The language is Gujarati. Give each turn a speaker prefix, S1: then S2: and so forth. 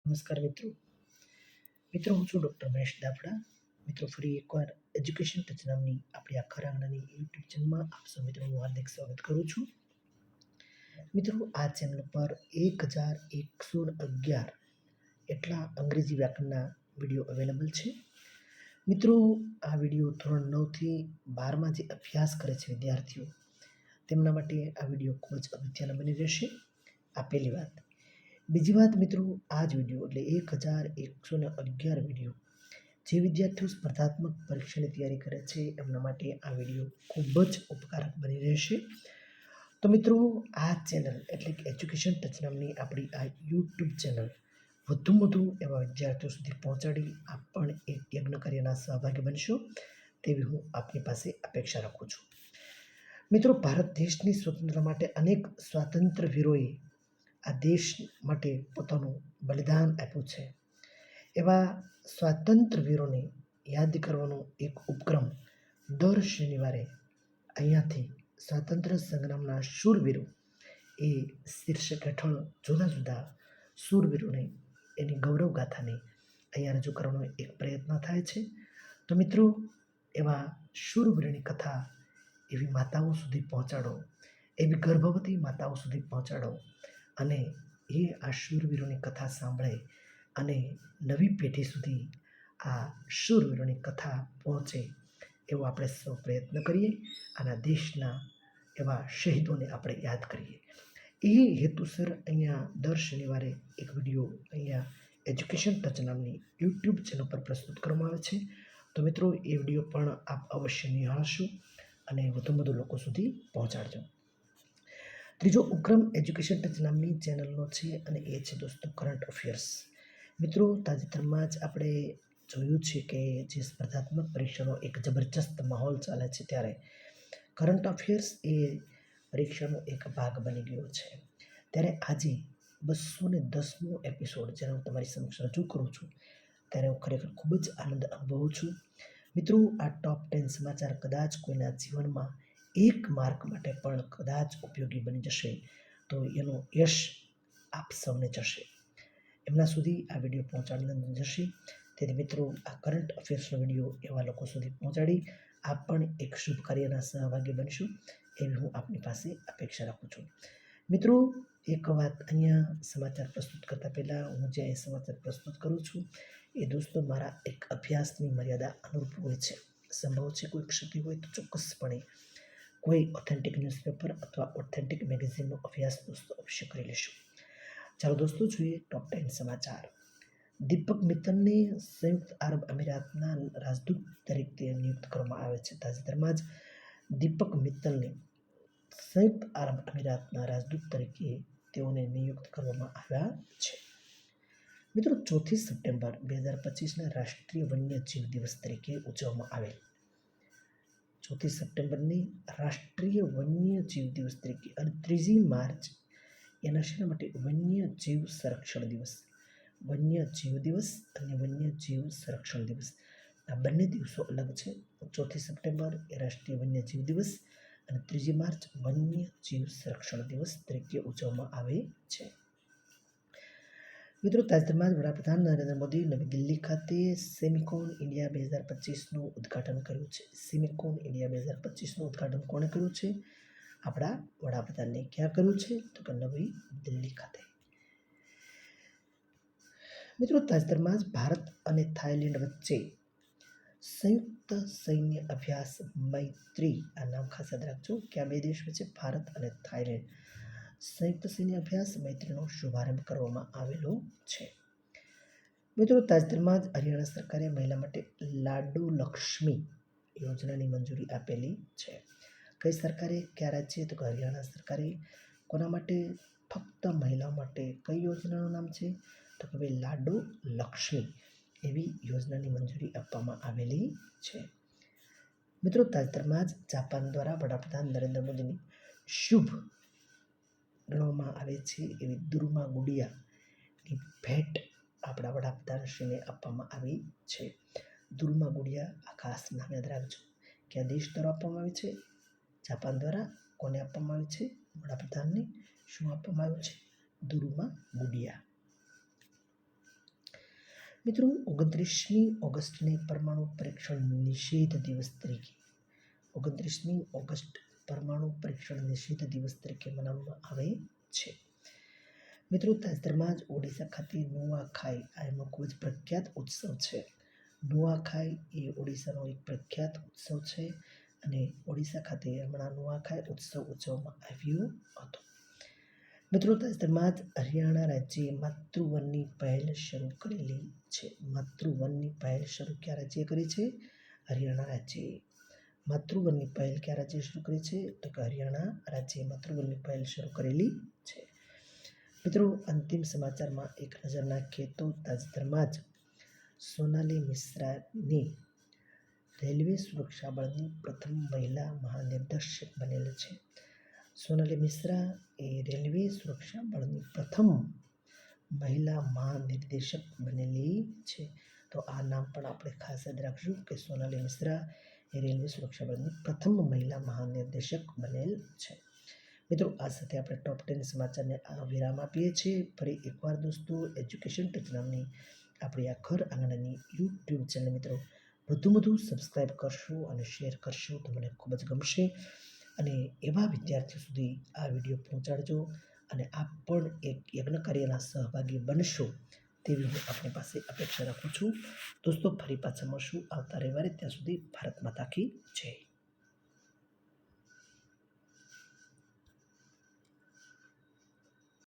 S1: નમસ્કાર મિત્રો. હું છું ડૉક્ટર મહેશ દાફડા. ફરી એકવાર એજ્યુકેશન ટચ નામની આપણી આ ખરાંગણાની યુટ્યુબ ચેનલમાં આપ સૌ મિત્રોનું હાર્દિક સ્વાગત કરું છું. આ ચેનલ પર 1111 એટલા અંગ્રેજી વ્યાકરણના વિડીયો અવેલેબલ છે. આ વિડીયો ધોરણ 9થી 12માં જે અભ્યાસ કરે છે વિદ્યાર્થીઓ, તેમના માટે આ વિડીયો ખૂબ જ અગત્યનો બની રહેશે. આ પહેલી વાત. બીજી વાત આ જ વિડીયો એટલે 1111 વિડીયો જે વિદ્યાર્થીઓ સ્પર્ધાત્મક પરીક્ષાની તૈયારી કરે છે એમના માટે આ વિડીયો ખૂબ જ ઉપકારક બની રહેશે. તો આ ચેનલ એટલે કે એજ્યુકેશન ટચ નામની આપણી આ યુટ્યુબ ચેનલ વધુમાં વધુ એવા વિદ્યાર્થીઓ સુધી પહોંચાડી આપ પણ એક યજ્ઞ કાર્યના સહભાગી બનશો તેવી હું આપની પાસે અપેક્ષા રાખું છું. ભારત દેશની સ્વતંત્રતા માટે અનેક સ્વાતંત્ર્ય વીરોએ આ દેશ માટે પોતાનું બલિદાન આપ્યું છે. એવા સ્વાતંત્ર્ય વીરોને યાદ કરવાનો એક ઉપક્રમ દર શનિવારે અહીંયાથી સ્વાતંત્ર્ય સંગ્રામના શૂરવીરો એ શીર્ષક હેઠળ જુદા જુદા શૂરવીરોને એની ગૌરવ ગાથાને અહીંયા રજૂ કરવાનો એક પ્રયત્ન થાય છે. તો એવા શૂરવીરોની કથા એવી માતાઓ સુધી પહોંચાડો, એવી ગર્ભવતી માતાઓ સુધી પહોંચાડો અને એ આ શૂરવીરોની કથા સાંભળે અને નવી પેઢી સુધી આ શૂરવીરોની કથા પહોંચે એવો આપણે સૌ પ્રયત્ન કરીએ અને દેશના એવા શહીદોને આપણે યાદ કરીએ. એ હેતુસર અહીંયા દર શનિવારે એક વિડીયો અહીંયા એજ્યુકેશન ટચ નામની યુટ્યુબ ચેનલ પર પ્રસ્તુત કરવામાં આવે છે. તો એ વિડીયો પણ આપ અવશ્ય નિહાળશો અને વધુ લોકો સુધી પહોંચાડજો. ત્રીજો ઉપક્રમ એજ્યુકેશન ટચ નામની ચેનલનો છે અને એ છે દોસ્તો કરંટ અફેર્સ. તાજેતરમાં જ આપણે જોયું છે કે જે સ્પર્ધાત્મક પરીક્ષાનો એક જબરજસ્ત માહોલ ચાલે છે ત્યારે કરંટ અફેર્સ એ પરીક્ષાનો એક ભાગ બની ગયો છે. ત્યારે આજે 210મો એપિસોડ જેને હું તમારી સમક્ષ રજૂ કરું છું ત્યારે હું ખરેખર ખૂબ જ આનંદ અનુભવું છું. આ ટોપ 10 સમાચાર કદાચ કોઈના જીવનમાં એક માર્ક માટે પણ કદાચ ઉપયોગી બની જશે તો એનો યશ આપ સૌને જશે. એમના સુધી આ વિડીયો પહોંચાડીને જશે. તેથી આ કરંટ અફેર્સનો વિડીયો એવા લોકો સુધી પહોંચાડી આપ પણ એક શુભ કાર્યના સહભાગી બનશો એવી હું આપની પાસે અપેક્ષા રાખું છું. એક વાત અહીંયા સમાચાર પ્રસ્તુત કરતા પહેલાં હું જે સમાચાર પ્રસ્તુત કરું છું એ દોસ્તો મારા એક અભ્યાસની મર્યાદા અનુરૂપ હોય છે. સંભવ છે કોઈ ક્ષતિ હોય તો ચોક્કસપણે કોઈ ઓથેન્ટિક ન્યૂઝપેપર અથવા ઓથેન્ટિક મેગેઝિનનો અભ્યાસ દોસ્તો અવશ્ય કરી લેશું. ચાલો દોસ્તો જોઈએ ટોપ 10 સમાચાર. દીપક મિત્તલને સંયુક્ત આરબ અમીરાતના રાજદૂત તરીકે નિયુક્ત કરવામાં આવે છે. તાજેતરમાં જ દીપક મિત્તલને સંયુક્ત આરબ અમીરાતના રાજદૂત તરીકે તેઓને નિયુક્ત કરવામાં આવ્યા છે. 4 સપ્ટેમ્બર 2025ના રાષ્ટ્રીય વન્યજીવ દિવસ તરીકે ઉજવવામાં આવેલ 4 સપ્ટેમ્બરની રાષ્ટ્રીય વન્યજીવ દિવસ તરીકે અને 3 માર્ચ એના શેના માટે વન્યજીવ સંરક્ષણ દિવસ, વન્યજીવ દિવસ અને વન્યજીવ સંરક્ષણ દિવસ આ બંને દિવસો અલગ છે. 4 સપ્ટેમ્બર એ રાષ્ટ્રીય વન્યજીવ દિવસ અને 3 માર્ચ વન્યજીવ સંરક્ષણ દિવસ તરીકે ઉજવવામાં આવે છે. તાજેતરમાં જ વડાપ્રધાન નરેન્દ્ર મોદી નવી દિલ્હી ખાતે સેમિકોન ઇન્ડિયા 2025નું ઉદ્ઘાટન કર્યું છે. સેમિકોન ઇન્ડિયા 2025નું ઉદ્ઘાટન કોણે કર્યું છે? આપણા વડાપ્રધાનને. ક્યાં કર્યું છે? તો કે નવી દિલ્હી ખાતે. તાજેતરમાં જ ભારત અને થાઇલેન્ડ વચ્ચે સંયુક્ત સૈન્ય અભ્યાસ મૈત્રી, આ નામ ખાસ યાદ રાખજો કે આ બે દેશ વચ્ચે ભારત અને થાઇલેન્ડ સંયુક્ત સૈન્ય અભ્યાસ મૈત્રીનો શુભારંભ કરવામાં આવેલો છે. તાજેતરમાં જ હરિયાણા સરકારે મહિલા માટે લાડુ લક્ષ્મી યોજનાની મંજૂરી આપેલી છે. કઈ સરકારે? કયા રાજ્ય? તો હરિયાણા સરકારે. કોના માટે? ફક્ત મહિલાઓ માટે. કઈ યોજનાનું નામ છે? તો કે ભાઈ લાડુ લક્ષ્મી એવી યોજનાની મંજૂરી આપવામાં આવેલી છે. તાજેતરમાં જ જાપાન દ્વારા વડાપ્રધાન નરેન્દ્ર મોદીની શુભ ગણવામાં આવે છે એવી દુર્મા ગુડિયાની ભેટ આપણા વડાપ્રધાનશ્રીને આપવામાં આવી છે. દુર્મા ગુડિયા આ ખાસ નામ યાદ રાખજો કે આ દેશ દ્વારા આપવામાં આવી છે. જાપાન દ્વારા કોને આપવામાં આવી છે? વડાપ્રધાનને. શું આપવામાં આવ્યું છે? દુર્મા ગુડિયા. મિત્રો 29મી ઓગસ્ટને પરમાણુ પરીક્ષણ નિષેધ દિવસ તરીકે 29મી ઓગસ્ટ પરમાણુ પરીક્ષણ નિષેધ દિવસ તરીકે મનાવવામાં આવે છે. મિત્રો તાજેતરમાં જ ઓડિશા ખાતે નુઆખાઈ આ એમનો ખૂબ જ પ્રખ્યાત ઉત્સવ છે. નુઆખાઈ એ ઓડિશાનો એક પ્રખ્યાત ઉત્સવ છે અને ઓડિશા ખાતે હમણાં નુઆખાઈ ઉત્સવ ઉજવવામાં આવ્યો હતો. મિત્રો તાજેતરમાં જ હરિયાણા રાજ્યે માતૃવનની પહેલ શરૂ કરેલી છે. માતૃવનની પહેલ શરૂ કયા રાજ્યે કરી છે? હરિયાણા રાજ્યે. માતૃવનની પહેલ કયા રાજ્યે શરૂ કરી છે? તો કે હરિયાણા રાજ્યે માતૃવનની પહેલ શરૂ કરેલી છે. મિત્રો અંતિમ સમાચારમાં એક નજર નાખીએ તો તાજેતરમાં જ સોનાલી મિશ્રાની રેલવે સુરક્ષા બળની પ્રથમ મહિલા મહાનિર્દેશક બનેલ છે. સોનાલી મિશ્રા એ રેલવે સુરક્ષા બળની પ્રથમ મહિલા મહાનિર્દેશક બનેલી છે. તો આ નામ પણ આપણે ખાસ યાદ રાખશું કે સોનાલી મિશ્રા એ રેલવે સુરક્ષા બળની પ્રથમ મહિલા મહાનિર્દેશક બનેલ છે. મિત્રો આ સાથે આપણે ટોપ 10 સમાચારને વિરામ આપીએ છીએ. ફરી એકવાર દોસ્તો એજ્યુકેશન ટચ નામની આપણી આ ઘર આંગણાની યુટ્યુબ ચેનલ મિત્રો વધુ સબસ્ક્રાઈબ કરશો અને શેર કરશો તો મને ખૂબ જ ગમશે અને એવા વિદ્યાર્થીઓ સુધી આ વિડીયો પહોંચાડજો અને આપ પણ એક યજ્ઞ કાર્યના સહભાગી બનશો તેવી હું આપણી પાસે અપેક્ષા રાખું છું. દોસ્તો ફરી પાછા મળશું આવતા રવિવારે. ત્યાં સુધી ભારત માતા કી જય.